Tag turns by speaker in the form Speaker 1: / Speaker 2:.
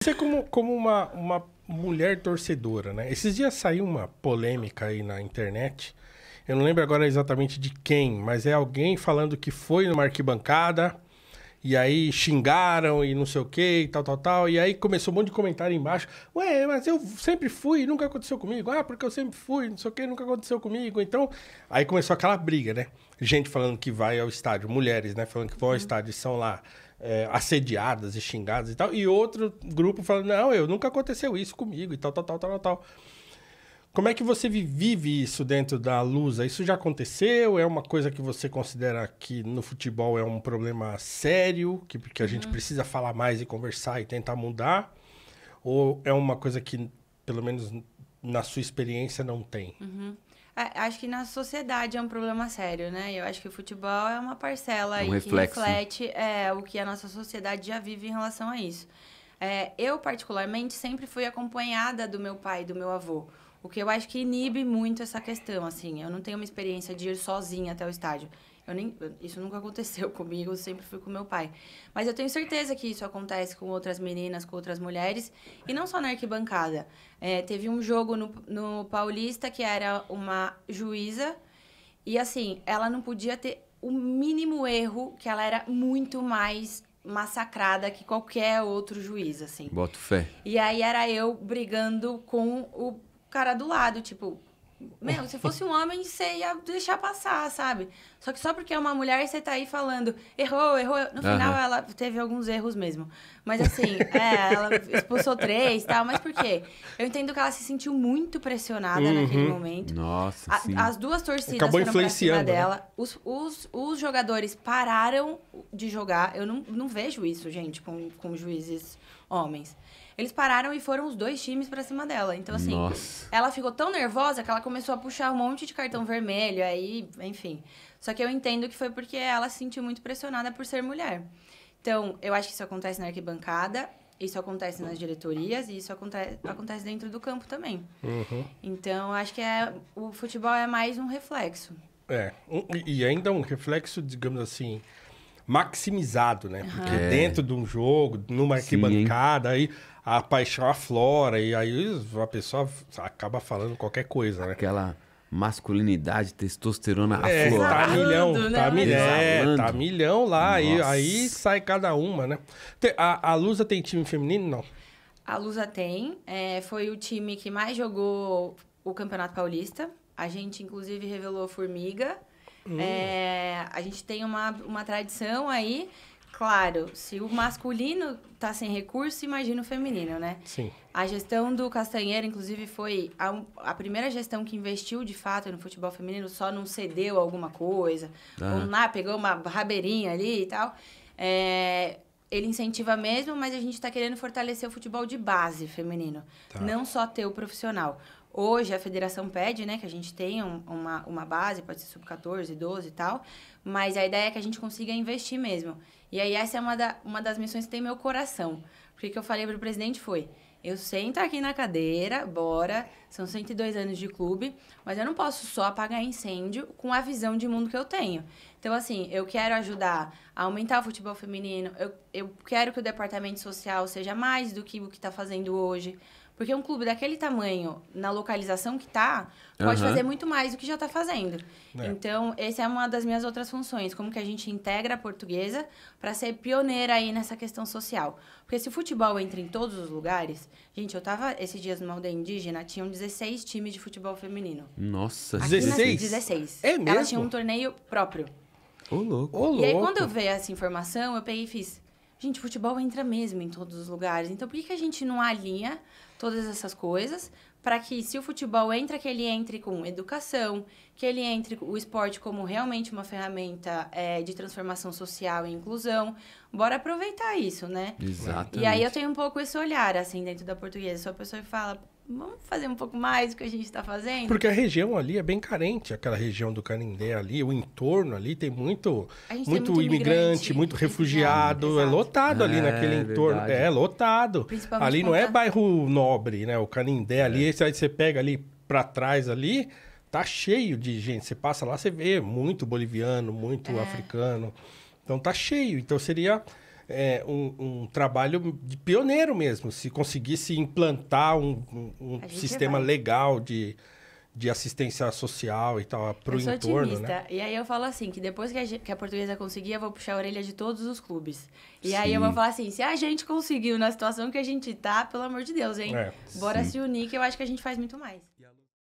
Speaker 1: Você como uma mulher torcedora, né? Esses dias saiu uma polêmica aí na internet. Eu não lembro agora exatamente de quem, mas é alguém falando que foi numa arquibancada e aí xingaram e não sei o que e tal. E aí começou um monte de comentário embaixo. Ué, mas eu sempre fui e nunca aconteceu comigo. Ah, porque eu sempre fui, não sei o que, nunca aconteceu comigo. Então, aí começou aquela briga, né? Gente falando que vai ao estádio, mulheres, né? Falando que vão ao estádio e são lá assediadas e xingadas e tal. E outro grupo falando, não, nunca aconteceu isso comigo e tal. Como é que você vive isso dentro da Lusa? Isso já aconteceu? É uma coisa que você considera que no futebol é um problema sério, que a gente precisa falar mais e conversar e tentar mudar? Ou é uma coisa que, pelo menos na sua experiência, não tem?
Speaker 2: Acho que na sociedade é um problema sério, né? Eu acho que o futebol é uma parcela aí que
Speaker 3: reflexo.
Speaker 2: reflete o que a nossa sociedade já vive em relação a isso. Eu, particularmente, sempre fui acompanhada do meu pai e do meu avô. O que eu acho que inibe muito essa questão, assim. Eu não tenho uma experiência de ir sozinha até o estádio. Isso nunca aconteceu comigo, eu sempre fui com meu pai. Mas eu tenho certeza que isso acontece com outras meninas, com outras mulheres. E não só na arquibancada. Teve um jogo no Paulista que era uma juíza. E, assim, ela não podia ter o mínimo erro, que ela era muito mais massacrada que qualquer outro juiz, assim.
Speaker 3: Boto fé.
Speaker 2: E aí era eu brigando com o cara do lado, tipo, se fosse um homem, você ia deixar passar, sabe? Só porque é uma mulher, você tá aí falando, errou. No final, ela teve alguns erros mesmo. Mas assim, ela expulsou 3 e tal, mas por quê? Eu entendo que ela se sentiu muito pressionada naquele momento.
Speaker 3: Nossa, sim.
Speaker 2: As duas torcidas
Speaker 1: Acabou
Speaker 2: foram pra cima
Speaker 1: influenciando,
Speaker 2: dela. Né? Os jogadores pararam de jogar. Eu não vejo isso, gente, com juízes homens. Eles pararam e foram os 2 times pra cima dela. Então, assim, ela ficou tão nervosa que ela começou a puxar um monte de cartão vermelho, aí, enfim. Só que eu entendo que foi porque ela se sentiu muito pressionada por ser mulher. Então, eu acho que isso acontece na arquibancada, isso acontece nas diretorias e isso acontece dentro do campo também. Então, acho que o futebol é mais um reflexo.
Speaker 1: E ainda um reflexo, digamos assim, maximizado, né? Porque dentro de um jogo, numa arquibancada, aí a paixão aflora e aí a pessoa acaba falando qualquer coisa, né?
Speaker 3: Aquela masculinidade, testosterona
Speaker 1: Tá
Speaker 3: aflorada.
Speaker 1: tá milhão lá. E aí sai cada uma, né? A Lusa tem time feminino, não?
Speaker 2: A Lusa tem. Foi o time que mais jogou o Campeonato Paulista. A gente, inclusive, revelou a Formiga. A gente tem uma tradição aí. Claro, se o masculino tá sem recurso, imagina o feminino, né?
Speaker 1: Sim.
Speaker 2: A gestão do Castanheira, inclusive, foi a primeira gestão que investiu, de fato, no futebol feminino, só não cedeu alguma coisa. Ou pegou uma rabeirinha ali e tal. Ele incentiva mesmo, mas a gente está querendo fortalecer o futebol de base feminino. Não só ter o profissional. Hoje, a federação pede, né, que a gente tenha uma base, pode ser sub-14, 12 e tal, mas a ideia é que a gente consiga investir mesmo. E aí, essa é uma das missões que tem meu coração. Porque o que eu falei para o presidente foi, eu sento aqui na cadeira, bora, são 102 anos de clube, mas eu não posso só apagar incêndio com a visão de mundo que eu tenho. Então, assim, eu quero ajudar a aumentar o futebol feminino, eu quero que o departamento social seja mais do que o que está fazendo hoje. Porque um clube daquele tamanho, na localização que tá, pode fazer muito mais do que já tá fazendo. Então, essa é uma das minhas outras funções. Como que a gente integra a portuguesa para ser pioneira aí nessa questão social. Porque se o futebol entra em todos os lugares... Gente, eu tava esses dias numa aldeia indígena, tinham 16 times de futebol feminino.
Speaker 3: Nossa,
Speaker 2: Aqui
Speaker 1: 16?
Speaker 2: 16.
Speaker 1: É mesmo?
Speaker 2: Elas tinham um torneio próprio.
Speaker 3: Ô, louco.
Speaker 2: E aí, quando eu vi essa informação, eu peguei e fiz... Gente, futebol entra mesmo em todos os lugares. Então, por que a gente não alinha todas essas coisas para que, se o futebol entra, que ele entre com educação, que ele entre o esporte como realmente uma ferramenta de transformação social e inclusão? Bora aproveitar isso, né?
Speaker 3: Exatamente.
Speaker 2: E aí eu tenho um pouco esse olhar, assim, dentro da portuguesa. Sou a pessoa que fala... Vamos fazer um pouco mais do que a gente está fazendo?
Speaker 1: Porque a região ali é bem carente, aquela região do Canindé ali, o entorno ali tem muito imigrante, muito refugiado, é lotado ali naquele entorno, lotado. Ali não é bairro nobre, né? O Canindé ali, aí você pega ali pra trás ali, tá cheio de gente, você passa lá, você vê muito boliviano, muito africano, então tá cheio, então seria um trabalho de pioneiro mesmo. Se conseguisse implantar um sistema legal de assistência social e tal para o entorno,
Speaker 2: otimista.
Speaker 1: né?
Speaker 2: E aí eu falo assim, que depois que a Portuguesa conseguir, eu vou puxar a orelha de todos os clubes. E aí eu vou falar assim, se a gente conseguiu na situação que a gente tá, pelo amor de Deus, hein? Bora se unir, que eu acho que a gente faz muito mais.